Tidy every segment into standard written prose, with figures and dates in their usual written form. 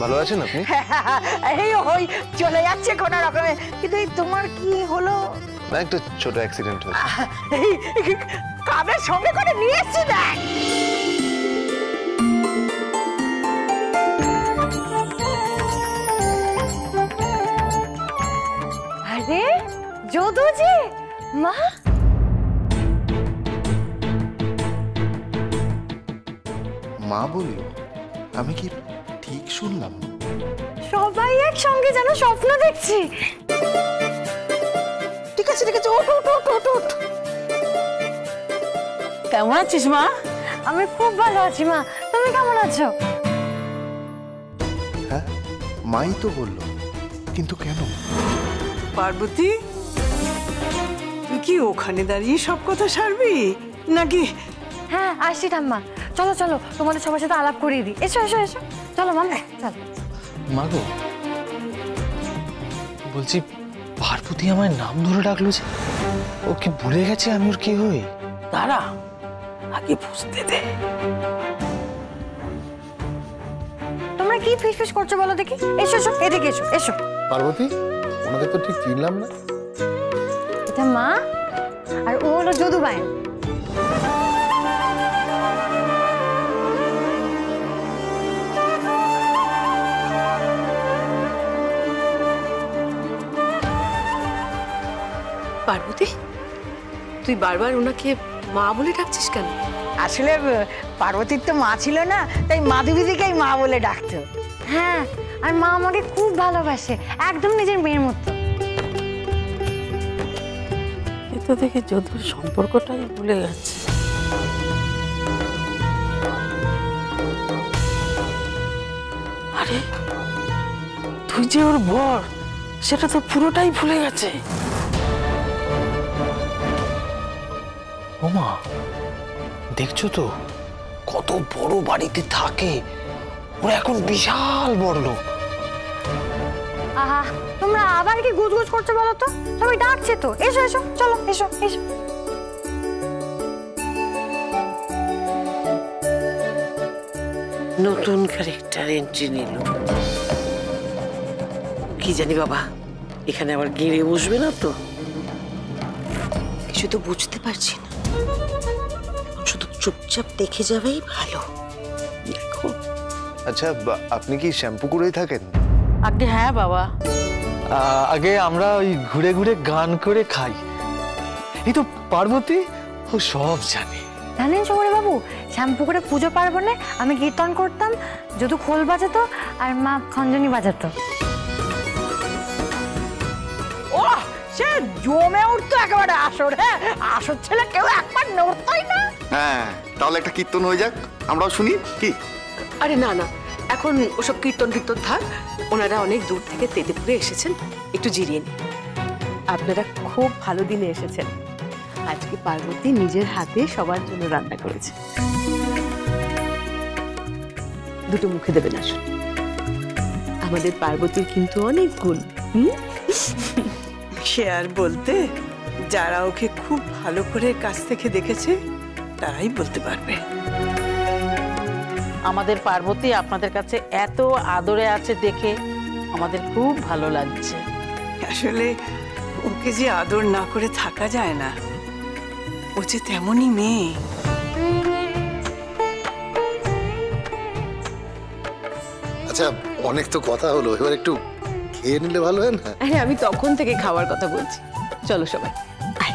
ভালো আছেন আপনি? এই ওই চলে যাচ্ছে কোনো রকমে, কিন্তু তোমার কি হলো? না, একটা ছোট অ্যাক্সিডেন্ট হয়েছে। কাবের সঙ্গে করে নিয়ে এসছি দেখ। আরে যদু জি, মা মা বলল? আমি কি ঠিক শুনলাম? সবাই একসঙ্গে যেন স্বপ্ন দেখছি। ঠিক আছে ঠিক আছে, ওঠ ওঠ ওঠ ওঠ ওঠ। কেমন আছিস মা? আমি খুব ভালো আছি মা, তুমি কেমন আছো? হ্যাঁ, মাই তো বলল, কিন্তু কেন? পার্বতী, তুই কি ওখানে দাঁড়িয়ে সব কথা সারবি নাকি? হ্যাঁ আসছি ঠাম্মা, চলো চলো তোমাদের সবার সাথে আলাপ করিয়ে দিই। এসো এসো এসো, চলো মামা চলো। মা গো, বলছি পার্বতী আমার নাম ধরে ডাকলো যে, ও কি ভুলে গেছে আমি ওর কি হই? দাঁড়া, আগে বুঝতে দে। তোমরা কি ফিসফিস করছো বলো দেখি? এসো এসো এদিকে এসো এসো। পার্বতী, ওনাকে তো ঠিক চিনলাম না। এটা মা, আর ও হলো যদু বায়েন। পার্বতী, তুই বারবার ওনাকে মা বলে ডাকছিস কেন? আসলে পার্বতীর তো মা ছিল না, তাই মাধবীদিকেই মা বলে ডাকতো। হ্যাঁ, আর মা আমাকে খুব ভালোবাসে, একদম নিজের মেয়ের মতো। এতো দেখে যদুর সম্পর্কটাই ভুলে গেছে। আরে তুই যে ওর বর, সেটা তো পুরোটাই ভুলে গেছে। ওমা, দেখছো তো কত বড় বাড়িতে থাকে, ওরা এখন বিশাল বড় লোক। আহা, তোমরা আবার কি গুজগুজ করছো বলো তো? সবাই ডাকছে তো, এসো এসো চলো এসো এসো। নতুন ক্যারেক্টার এন্ট্রি নিল, কি জানি বাবা, এখানে আবার গেড়ে বসবে না তো? কিছু তো বুঝতে পারছি না, শুধু চুপচাপ দেখে যাবেই ভালো। দেখো। আচ্ছা, আপনি কি শ্যাম্পু করেই থাকেন? আগে হ্যাঁ বাবা, আগে আমরা ওই ঘুরে ঘুরে গান করে খাই। এই তো পার্বতী, ও সব জানে। জানেন সৌরে বাবু, শ্যাম্পু করে পুজো পার্বণে আমি কীর্তন করতাম, যদু খোল বাজাতো আর মা খঞ্জনি বাজাতো। ও সে জমে উঠতো একেবারে আসর। হ্যাঁ, আসর ছেলে কেউ একবার নড়তই না। হ্যাঁ, তাহলে একটা কীর্তন হয়ে যাক, আমরাও শুনি কি? আরে না না, এখন ওসব কীর্তন কীর্তন থাক। ওনারা অনেক দূর থেকে তেতেপুরে এসেছেন, একটু জিরিয়ে নিন। আপনারা খুব ভালো দিনে এসেছেন। আজকে পার্বতী নিজের হাতে সবার জন্য রান্না করেছে, দুটো মুখে দেবেন। আসুন, আমাদের পার্বতীর কিন্তু অনেক গুণ। সে আর বলতে, যারা ওকে খুব ভালো করে কাছ থেকে দেখেছে তারাই বলতে পারবে। আমাদের পার্বতী আপনাদের কাছে এত আদরে আছে দেখে আমাদের খুব ভালো লাগছে। আসলে ওকে যে আদর না করে থাকা যায় না, ও যে তেমনই মেয়ে। আচ্ছা, অনেক তো কথা হলো, এবার একটু খেয়ে নিলে ভালো হয় না? আরে আমি তখন থেকে খাওয়ার কথা বলছি। চলো সবাই, আয়,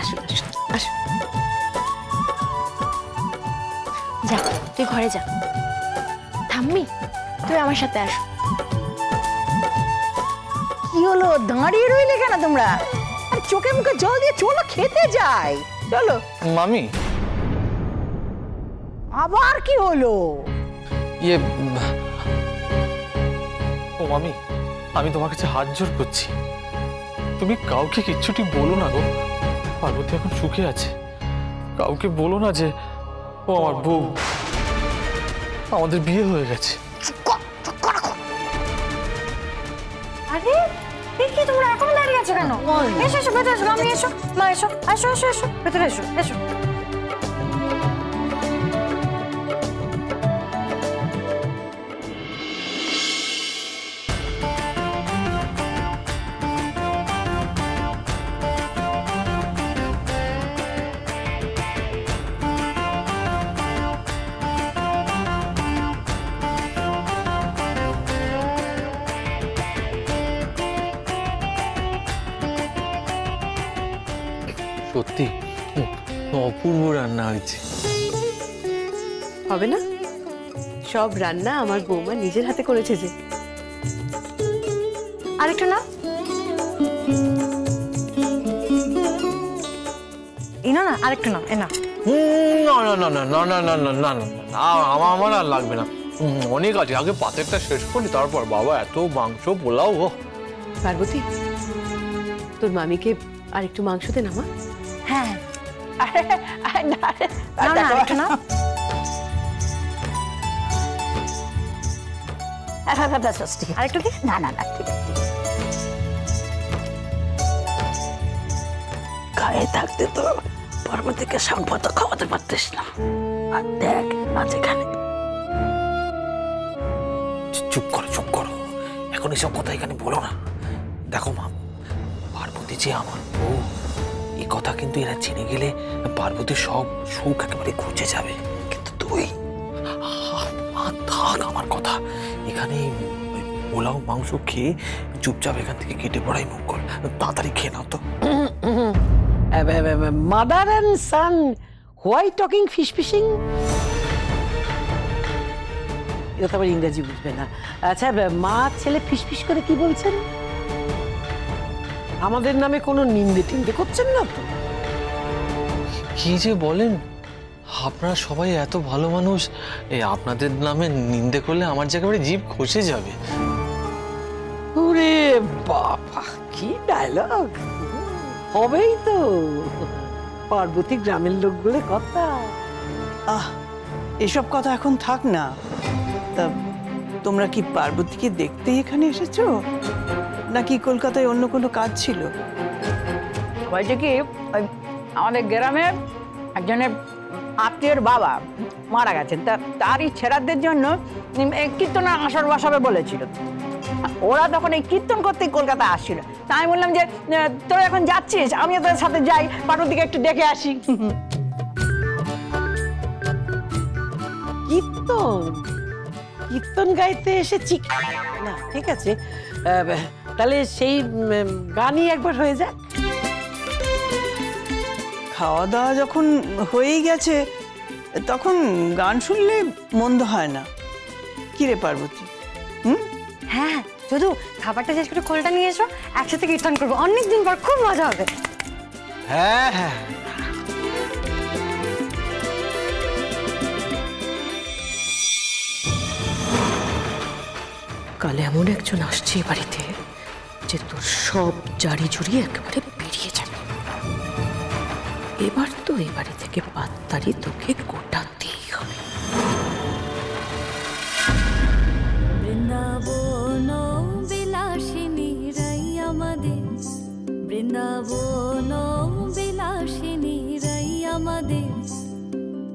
আসুন আসুন আসুন। যা তুই ঘরে যা, ঠাম্মি তুই আমার সাথে আস। কি হলো, দাঁড়িয়ে রইলে কেন তোমরা? আর চোখে মুখে জল দিয়ে চলো খেতে যাই, চলো। মামি, আবার কি হলো? ইয়ে, ও মামি, আমি তোমার কাছে হাত জোর করছি, তুমি কাউকে কিচ্ছুটি বলো না গো। পার্বতী এখন সুখে আছে, কাউকে বলো না যে ও আমার বউ, আমাদের বিয়ে হয়ে গেছে। আরে কি তোমরা এখন দাঁড়িয়ে আছো কেন? এসো এসো ভেতরে এসো, মামি এসো, মা এসো, এসো এসো এসো ভেতরে এসো এসো। সত্যি অপূর্ব রান্না হয়েছে। হবে না? সব রান্না আমার বৌমা নিজের হাতে করেছে যে। আরেকটু না, না না আরেকটু না, এ না। না না না না না না না না না না, আমার আর লাগবে না, অনেক আছে, আগে পাতেরটা শেষ করি তারপর। বাবা এত মাংস পোলাও গো। পার্বতী, তোর মামিকে আর একটু মাংস দে না মা। হ্যাঁ না আরেকটু না। আরেকটু দি। না না না, ঠিক আছে। গায়ে থাকতে তো পার্বতীকে সম্পদ খাওয়াতে পারতিস না। আর দেখ আজ এখানে। চুপ করো চুপ করো, এখন এসব কথা এখানে বলো না। দেখো মা, পার্বতী যে আমার বউ, এই কথা কিন্তু এরা জেনে গেলে পার্বতীর সব সুখ একেবারে ঘুচে যাবে। কিন্তু তুই থাক, আমার কথা এখানে পোলাও মাংস খেয়ে চুপচাপ এখান থেকে কেটে পড়াই মঙ্গল। তাড়াতাড়ি খেয়ে নাও তো। Mother and son why talking fishing? এটা তো আবার ইংরেজি বুঝবে না। আচ্ছা, মা ছেলে ফিস করে কি বলছেন? আমাদের নামে কোনো নিন্দে টিন্দে করছেন না তো? কি যে বলেন, আপনারা সবাই এত ভালো মানুষ, এই আপনাদের নামে নিন্দে করলে আমার যে একেবারে জিভ খসে যাবে। ওরে বাবা, কি ডায়লগ! হবেই তো, পার্বতী গ্রামের লোক বলে কথা। এসব কথা এখন থাক না। তা তোমরা কি পার্বতীকে দেখতেই এখানে এসেছো, নাকি কলকাতায় অন্য কোনো কাজ ছিল? হয়েছে কি, আমাদের গ্রামে একজনের আত্মীয়ের বাবা মারা গেছেন, তারই ছেড়াদের জন্য কীর্তনের আসর বসাবে বলেছিল। ওরা তখন এই কীর্তন করতেই কলকাতা আসছিল। তাই আমি বললাম যে তোরা এখন যাচ্ছিস, আমিও তোদের সাথে যাই, পার্বতীকে একটু দেখে আসি। কীর্তন গাইতে এসেছি না, ঠিক আছে, তাহলে সেই গানই একবার হয়ে যাক। খাওয়া দাওয়া যখন হয়েই গেছে তখন গান শুনলে মন্দ হয় না। কি রে পার্বতী? হ্যাঁ শুধু খাবারটা শেষ করে খোলটা নিয়ে এসো, একসাথে কীর্তন করবো, অনেকদিন পর, খুব মজা হবে। হ্যাঁ হ্যাঁ, কাল এমন একজন আসছে এ বাড়িতে যে তোর সব জারি জুড়ি একেবারে বেরিয়ে যাবে। এবার তো এই বাড়ি থেকে পাত্তারি তোকে গোটাতেই হবে। বৃন্দাবন বিলাসিনী রাই আমাদের, বৃন্দাবন বিলাসিনী রাই আমাদের,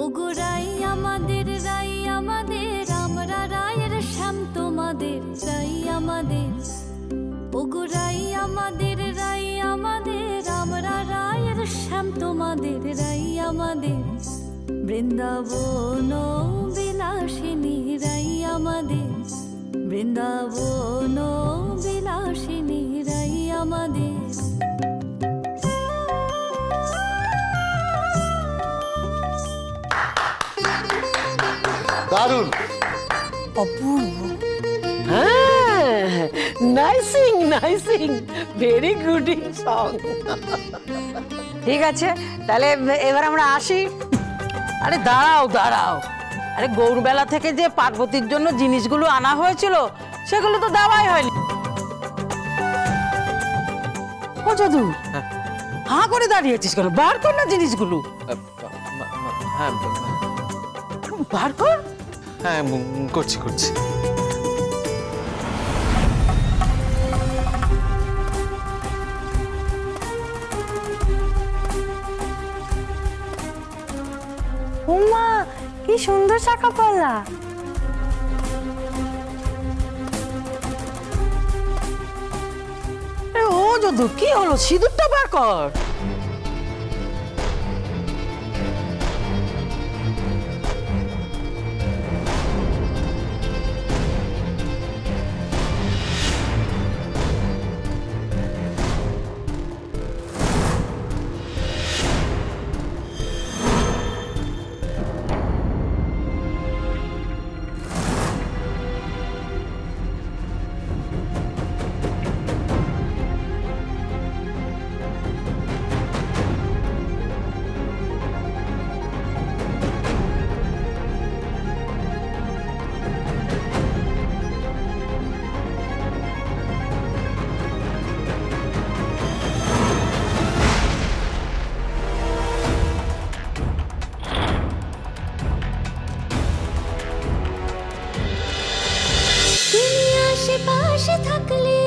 ওগো রাই আমাদের, রাই আমাদের, আমরা রায়ের শ্যাম তোমাদের, রাই আমাদের, ওগো রাই আমাদের, রাই আমাদের, আমরা রায়ের শ্যাম তোমাদের, রাই আমাদের, বৃন্দাবন বিলাসিনী রাই আমাদের, বৃন্দাবন বিলাসিনী রাই আমাদের। দারুণ, অপূর্ব। নাইসিং নাইসিং, ভেরি গুড সং। ঠিক আছে, তাহলে এবার আমরা আসি। আরে দাঁড়াও দাঁড়াও, আরে গৌরবেলা থেকে যে পার্বতীর জন্য জিনিসগুলো আনা হয়েছিল সেগুলো তো দেওয়াই হয়নি। ও জাদু, হাঁ করে দাঁড়িয়েছিস কেন? বার কর না জিনিসগুলো, হ্যাঁ বার কর। হ্যাঁ করছি করছি। উমা, কি সুন্দর শাখা পাল্লা! ও জাদু, কি হলো? সিঁদুরটা বার কর। পাশে পাশে থাকলে